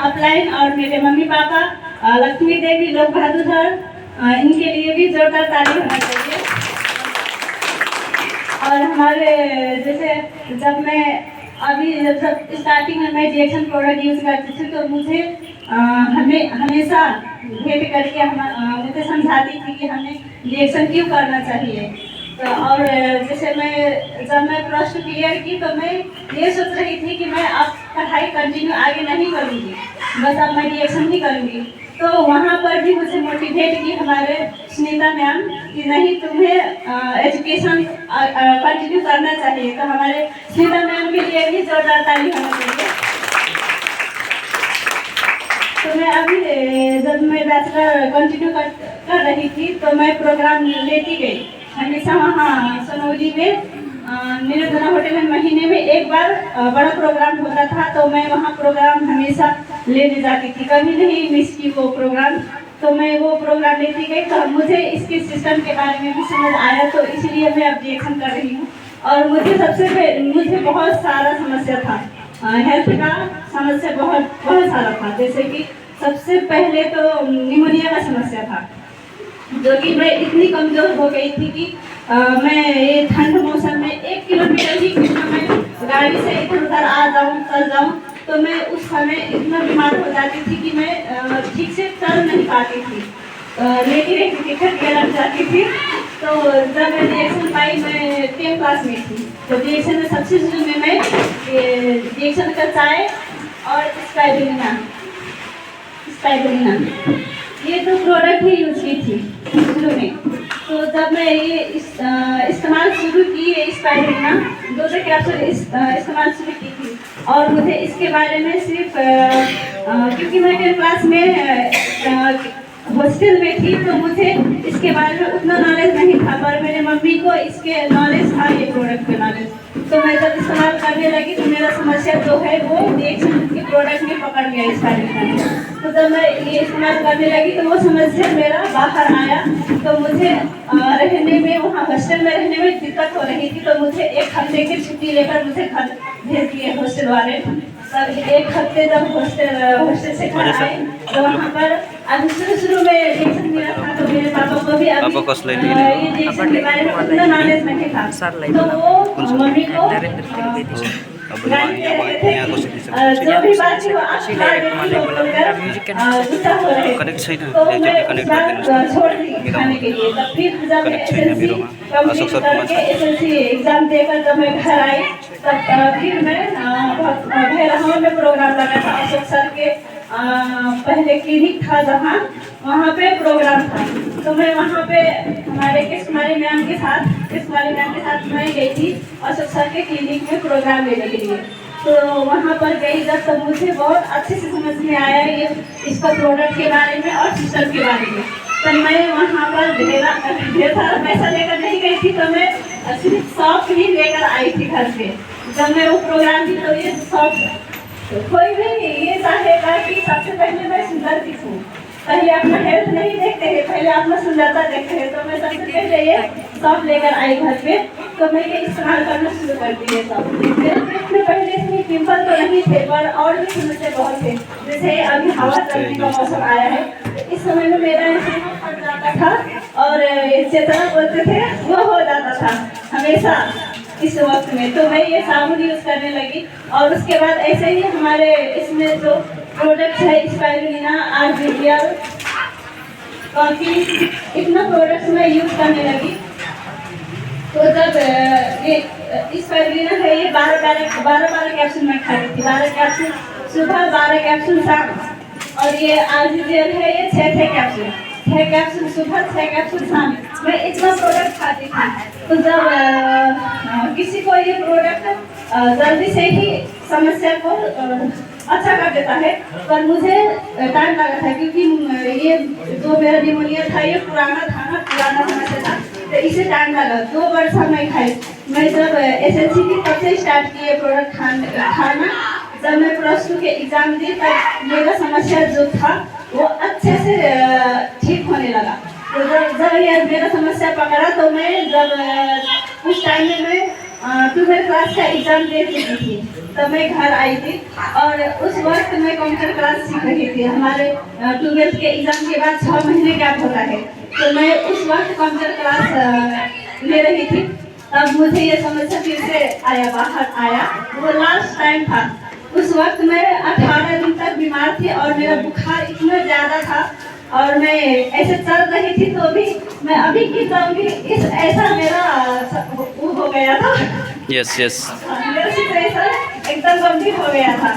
Upline और मेरे mummy papa Lakshmi देवी लोक बहादुर सर, इनके लिए भी जोरदार ताली होना चाहिए। और हमारे जैसे जब मैं जब स्टार्टिंग में मैं रिएक्शन प्रोडक्ट यूज़ करती थी तो मुझे हमेशा भेंट करके मुझे समझाती थी कि हमें रिएक्शन क्यों करना चाहिए। तो और जैसे जब मैं प्लस 2 क्लियर की तो मैं ये सोच रही थी कि मैं अब पढ़ाई कंटिन्यू आगे नहीं करूँगी, बस अब मैं रिएक्शन ही करूँगी। तो वहाँ पर भी मुझे मोटिवेट की हमारे सुनीता मैम कि नहीं, तुम्हें एजुकेशन कंटिन्यू करना चाहिए। तो हमारे सुनीता मैम के लिए भी जोरदार ताली होना चाहिए। तो मैं अभी जब मैं बैचलर कंटिन्यू कर रही थी तो मैं प्रोग्राम लेती गई हमेशा। वहाँ सनौली में निर्धना होटल में महीने में एक बार बड़ा प्रोग्राम होता था, तो मैं वहाँ प्रोग्राम हमेशा लेने जाती थी, कभी नहीं मिस की वो प्रोग्राम। तो मैं वो प्रोग्राम लेती गई तो मुझे इसके सिस्टम के बारे में भी समझ आया, तो इसलिए मैं अब रिएक्शन कर रही हूँ। और मुझे बहुत सारा समस्या था, हेल्थ का समस्या बहुत सारा था। जैसे कि सबसे पहले तो निमोनिया का समस्या था, जो कि मैं इतनी कमज़ोर हो गई थी कि मैं ये ठंड मौसम में 1 किलोमीटर ही क्यों मैं गाड़ी से इधर उधर आ जाऊँ चल जाऊँ, तो मैं उस समय इतना बीमार हो जाती थी कि मैं ठीक से चल नहीं पाती थी, लेटी रहती थी, खटिया लग जाती थी। तो जब मैं रिएक्शन पाई, मैं 10th क्लास में थी, तो रिएक्शन में सबसे शुरू में मैं रिएक्शन का चाय और स्पाइरुलिना ये दो प्रोडक्ट ही यूज की थी शुरू में। तो जब मैं ये इस्तेमाल शुरू की, स्पाइरुलिना 2 कैप्सूल इस्तेमाल शुरू की थी, और मुझे इसके बारे में सिर्फ क्योंकि मैं 10th क्लास में हॉस्टल में थी, तो मुझे इसके बारे में उतना नॉलेज नहीं था, पर मेरे मम्मी को इसके नॉलेज था, ये प्रोडक्ट का नॉलेज। तो मैं जब इस्तेमाल करने लगी तो मेरा समस्या जो है वो रिएक्शन के प्रोडक्ट में पकड़ गया स्पाइरुलिना। तो जब मैं ये इस्तेमाल करने लगी तो वो समस्या मेरा बाहर आया। तो मुझे रहने में, वहाँ हॉस्टल में रहने में दिक्कत हो रही थी, तो मुझे 1 हफ्ते की छुट्टी लेकर मुझे घर भेज दिए हॉस्टल वाले। तब 1 हफ्ते जब हॉस्टल से घर आए तो वहाँ पर अभी शुरू में रिएक्शन मिला था, तो मेरे पापा को भी अभी ये रिएक्शन के बारे में उतना नॉलेज नहीं था, तो वो मम्मी को जो भी बात थी वो गुस्सा हो रहे थे, तो मैं छोड़ दी खाने के लिए। तब फिर जब मैं SSC कंप्लीट करके SSC एग्जाम देकर जब मैं घर आई, तब फिर मैं भैरहवा में प्रोग्राम लगा था। अशोक सर के पहले क्लिनिक था जहाँ, वहाँ पे प्रोग्राम था, तो मैं वहाँ पे हमारे कृष्णकुमारी मैम के साथ मैं गई थी अशोक सर के क्लिनिक में प्रोग्राम लेने के लिए। तो वहाँ पर गई जब, तब मुझे बहुत अच्छे से समझ में आया ये इसका प्रोडक्ट के बारे में और सिस्टम के बारे में। तो मैं वहाँ पर ढेर सारा पैसा लेकर नहीं गई थी, तो मैं सिर्फ सॉफ्ट ही लेकर आई थी घर पे। जब मैं वो प्रोग्राम की तो ये सॉफ्ट, कोई भी ये चाहेगा कि सबसे पहले मैं सुंदर दिखूं, पहले अपना हेल्थ नहीं देखते हैं, पहले अपना सुंदरता देखते हैं। तो मैं सबसे पहले ये सॉफ्ट लेकर आई घर पे, तो मैं ये इस्तेमाल करना शुरू कर दिए। सब मेरे पेट में पहले इसमें पिंपल तो नहीं थे, पर और भी समस्या बहुत थे। जैसे अभी हवा चलने का मौसम आया है, इस समय में मेरा फट जाता था और चेतना बोलते थे वो हो जाता था हमेशा इस वक्त में। तो मैं ये साबुन यूज़ करने लगी, और उसके बाद ऐसे ही हमारे इसमें जो प्रोडक्ट है स्पाइरुलिना, RBDL, कॉफी, इतना प्रोडक्ट मैं यूज़ करने लगी। तो जब ये स्पाइरुलिना है, ये 12 कैप्सूल मैं खाती थी, 12 कैप्सूल सुबह, 12 कैप्सूल शाम। और ये RBDL है, ये 6 कैप्सूल, 6 कैप्सूल सुबह, 6 कैप्सूल शाम। मैं इतना प्रोडक्ट खाती थी। तो जब किसी को ये प्रोडक्ट जल्दी से ही समस्या को अच्छा कर देता है, पर मुझे टाइम लगा था, क्योंकि ये जो मेरा निमोनिया था ये पुराना समस्या था, तो इसे टाइम लगा। 2 वर्ष मैं खाई। मैं जब SSC की तब से स्टार्ट किए प्रोडक्ट खाना। जब मैं प्लस 2 के एग्ज़ाम दी तब मेरा समस्या जो था वो अच्छे से ठीक होने लगा। तो जब ये मेरा समस्या पकड़ा, तो मैं जब उस टाइम में मैं ट्वेल्थ क्लास का एग्जाम दे चुकी थी। तो मैं घर आई थी और उस वक्त मैं कंप्यूटर क्लास सीख रही थी। हमारे ट्वेल्थ के एग्जाम के बाद 6 महीने गैप होता है, तो मैं उस वक्त कंप्यूटर क्लास ले रही थी। तब मुझे ये समस्या फिर से बाहर आया। वो लास्ट टाइम था। उस वक्त मैं 18 दिन तक बीमार थी और मेरा बुखार इतना ज़्यादा था और मैं ऐसे चल रही थी तो भी मैं अभी की तभी इस ऐसा मेरा वो हो गया था। यस यस मेरा सिचुएशन एकदम गंभीर हो गया था।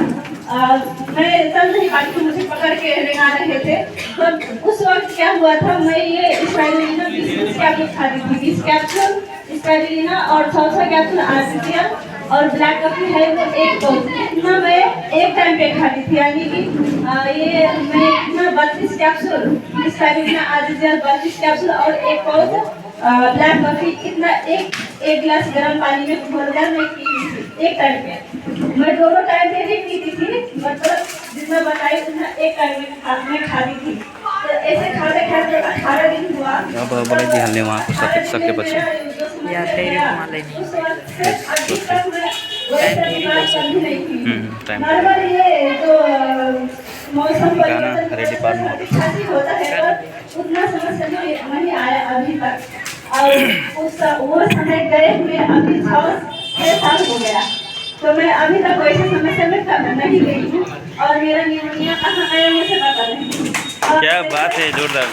मैं चल नहीं पाती थी, मुझे पकड़ के रेंगा रहे थे। तो उस वक्त क्या हुआ था, मैं ये स्पाइरुलिना 20 कैप्सूल खाती थी। 20 कैप्सूल स्पाइरुलिना और 100 कैप्सूल आर्टिफिशियल और ब्लैक कॉफी है वो एक डोज, इतना मैं एक टाइम पे खाती थी। यानी कि ये मैं इतना 32 कैप्सूल स्पाइरुलिना आर्टिफिशियल 32 कैप्सूल और एक पाउच ब्लैक कॉफी इतना एक गिलास गर्म पानी में घोलकर मैं पीती थी एक टाइम पे। मैं दोनों टाइम पे भी पीती थी, मतलब जितना बताई उतना एक टाइम में खाती थी। तो ऐसे खाते खाते 18 दिन हुआ। अब बड़े दिहालने वहाँ को सके पछि या फेरि उहाँलाई टाइम नॉर्मल ये जो मौसम गाना रेडी पार्नु होता है तो उतना समस्या नहीं आया अभी तक। और वो समय गए हुए अभी 6 साल हो गया, तो मैं अभी तक वैसे समस्या में नहीं गई हूँ और मेरा निमोनिया कहाँ आया मुझे पता नहीं। क्या बात है, जोरदार।